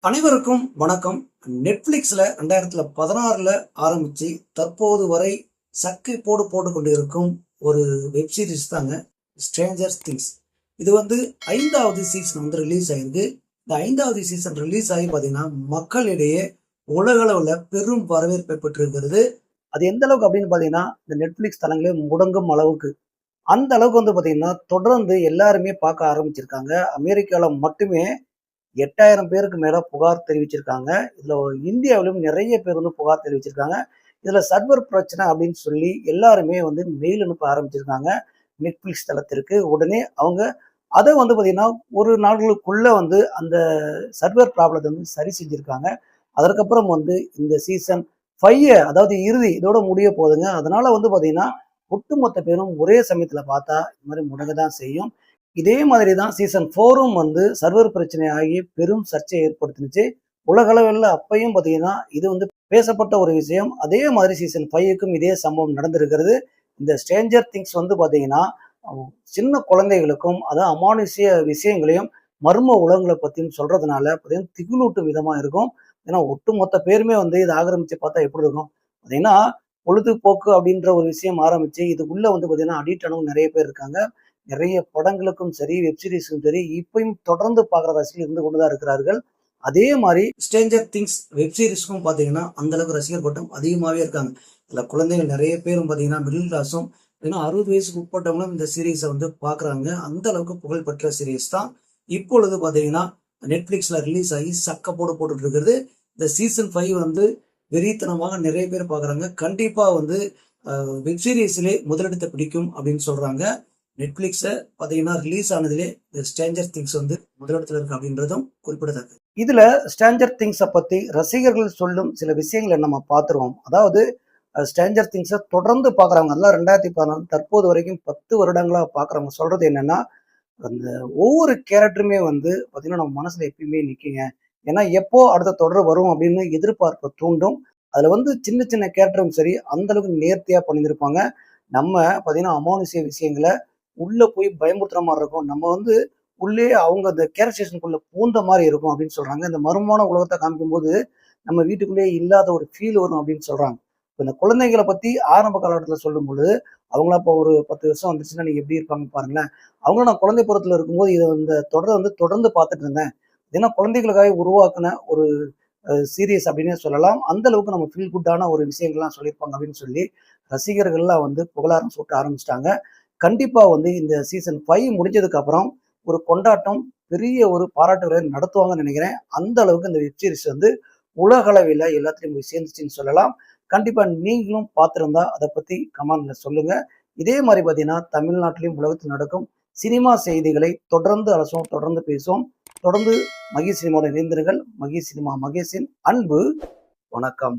அனைவருக்கும் வணக்கம். நெட்ஃபிளிக்ஸ்ல 2016 ஆரம்பிச்சு தற்போது வரை சக்கை போட்டு கொண்டிருக்கும் ஒரு வெப் சீரிஸ் தாங்க ஸ்ட்ரேஞ்சர் திங்ஸ். இது 5வது சீசன் ரிலீஸ் ஆயிருக்கு. இந்த 5வது சீசன் ரிலீஸ் ஆகி பார்த்தீங்கன்னா மக்களிடையே உலகளவுல பெரும் வரவேற்பை பெற்றிருக்கிறது. அது எந்த அளவுக்கு அப்படின்னு பார்த்தீங்கன்னா இந்த நெட்ஃபிளிக்ஸ் தளங்களே முடங்கும் அளவுக்கு, அந்த அளவுக்கு பார்த்தீங்கன்னா தொடர்ந்து எல்லாருமே பார்க்க ஆரம்பிச்சிருக்காங்க. அமெரிக்கால மட்டுமே 8000 பேருக்கு மேல புகார் தெரிவிச்சிருக்காங்க. இதுல இந்தியாவிலும் நிறைய பேர் புகார் தெரிவிச்சிருக்காங்க. இதுல சர்வர் பிரச்சனை அப்படின்னு சொல்லி எல்லாருமே மெயில் அனுப்ப ஆரம்பிச்சிருக்காங்க நெட்ஃபிளிக்ஸ் தளத்திற்கு. உடனே அவங்க அதை பார்த்தீங்கன்னா ஒரு நாட்களுக்குள்ள அந்த சர்வர் ப்ராப்ளத்தை சரி செஞ்சிருக்காங்க. அதற்கப்புறம் இந்த சீசன் 5 அதாவது இறுதி இதோட முடிய போகுதுங்க. அதனால பார்த்தீங்கன்னா ஒட்டுமொத்த பேரும் ஒரே சமயத்துல பார்த்தா இது மாதிரி முடங்க தான் செய்யும். இதே மாதிரி தான் சீசன் 4ம் சர்வர் பிரச்சனை ஆகி பெரும் சர்ச்சையை ஏற்படுத்தினுச்சு. உலகளவில் அப்பையும் பார்த்தீங்கன்னா இது பேசப்பட்ட ஒரு விஷயம். அதே மாதிரி சீசன் 5க்கும் இதே சம்பவம் நடந்திருக்கிறது. இந்த ஸ்ட்ரேஞ்சர் திங்ஸ் பார்த்தீங்கன்னா சின்ன குழந்தைகளுக்கும் அதான் அமானுஷ்ய விஷயங்களையும் மர்ம உலகங்களை பற்றியும் சொல்றதுனால பார்த்தீங்கன்னா திகிலூட்டும் விதமா இருக்கும். ஏன்னா ஒட்டுமொத்த பேருமே இதை ஆக்கிரமிச்சு பார்த்தா எப்படி இருக்கும் பார்த்தீங்கன்னா பொழுதுபோக்கு அப்படின்ற ஒரு விஷயம் ஆரம்பிச்சு இதுக்குள்ள பார்த்தீங்கன்னா அடிக்ட் ஆனவங்க நிறைய பேர் இருக்காங்க. நிறைய படங்களுக்கும் சரி வெப்சீரிஸுக்கும் சரி இப்பயும் தொடர்ந்து பார்க்குற ரசிகர்கள் இருந்து கொண்டுதான் இருக்கிறார்கள். அதே மாதிரி ஸ்ட்ரேஞ்சர் திங்ஸ் வெப்சீரிஸ்க்கும் பார்த்தீங்கன்னா அந்த அளவுக்கு ரசிகர் கூட்டம் அதிகமாகவே இருக்காங்க. இதில் குழந்தைகள் நிறைய பேரும் பார்த்தீங்கன்னா மிடில் கிளாஸும் 60 வயசுக்கு உட்பட்டவங்களும் இந்த சீரீஸை பார்க்குறாங்க. அந்த அளவுக்கு புகழ்பெற்ற சீரீஸ் தான் இப்பொழுது பார்த்தீங்கன்னா நெட்ஃபிளிக்ஸில் ரிலீஸ் ஆகி சக்க போட்டுட்டு இருக்கிறது. இந்த சீசன் 5 வெறித்தனமாக நிறைய பேர் பார்க்குறாங்க. கண்டிப்பாக வெப்சீரிஸ்லே முதலிடத்தை பிடிக்கும் அப்படின்னு சொல்கிறாங்க. நெட்ஃபிளிக்ஸை பார்த்தீங்கன்னா ரிலீஸ் ஆனதிலே இந்த ஸ்ட்ரேஞ்சர் திங்ஸ் முதலிடத்தில் இருக்கு அப்படின்றதும் குறிப்பிடத்தக்கது. இதுல ஸ்ட்ரேஞ்சர் திங்ஸை பத்தி ரசிகர்கள் சொல்லும் சில விஷயங்களை நம்ம பார்த்துருவோம். அதாவது ஸ்ட்ரேஞ்சர் திங்ஸை தொடர்ந்து பார்க்குறவங்க எல்லாம் 2014 தற்போது வரைக்கும் 10 வருடங்களா பார்க்குறவங்க சொல்றது என்னன்னா, அந்த ஒவ்வொரு கேரக்டருமே பார்த்தீங்கன்னா நம்ம மனசுல எப்பயுமே நிற்குங்க. ஏன்னா எப்போ அடுத்த தொடர் வரும் அப்படின்னு எதிர்பார்ப்பை தூண்டும். அதுல சின்ன சின்ன கேரக்டரும் சரி அந்த அளவுக்கு நேர்த்தியா பண்ணியிருப்பாங்க. நம்ம பார்த்தீங்கன்னா அமானுஷ்ய விஷயங்களை உள்ள போய் பயமுறுத்துற மாதிரி இருக்கும். நம்ம உள்ளே அவங்க அந்த கேர் ஸ்டேஷனுக்குள்ள பூந்த மாதிரி இருக்கும் அப்படின்னு சொல்றாங்க. இந்த மர்மமான உலகத்தை காமிக்கும் போது நம்ம வீட்டுக்குள்ளேயே இல்லாத ஒரு ஃபீல் வரும் அப்படின்னு சொல்றாங்க. இப்போ இந்த குழந்தைகளை பத்தி ஆரம்ப காலகட்டத்தில் சொல்லும் பொழுது அவங்களா இப்போ ஒரு 10 வருஷம் வந்துச்சுன்னா நீங்க எப்படி இருப்பாங்க பாருங்களேன். அவங்களும் நான் குழந்தை பருவத்தில் இருக்கும்போது இதை இந்த தொடரை தொடர்ந்து பார்த்துட்டு இருந்தேன். ஏன்னா குழந்தைகளுக்காக உருவாக்குன ஒரு சீரியஸ் அப்படின்னே சொல்லலாம். அந்த அளவுக்கு நம்ம ஃபீல் குட்டான ஒரு விஷயங்கள்லாம் சொல்லியிருப்பாங்க அப்படின்னு சொல்லி ரசிகர்கள்லாம் புகழாரம் சூட்ட ஆரம்பிச்சிட்டாங்க. கண்டிப்பா இந்த சீசன் 5 முடிஞ்சதுக்கு அப்புறம் ஒரு கொண்டாட்டம் பெரிய ஒரு பாராட்டு விழா நடத்துவாங்கன்னு நினைக்கிறேன். அந்த அளவுக்கு இந்த வெப் சீரிஸ் உலக அளவில் எல்லாத்துலையும் போய் சேர்ந்துச்சுன்னு சொல்லலாம். கண்டிப்பா நீங்களும் பார்த்துருந்தா அதை பத்தி கமெண்ட்ல சொல்லுங்க. இதே மாதிரி பார்த்தீங்கன்னா தமிழ்நாட்டிலையும் உலகத்தில் நடக்கும் சினிமா செய்திகளை தொடர்ந்து அலசுவோம், தொடர்ந்து பேசுவோம். தொடர்ந்து மகி சினிமாவோட இணைந்திருங்கள். மகி சினிமா மகேஷின் அன்பு வணக்கம்.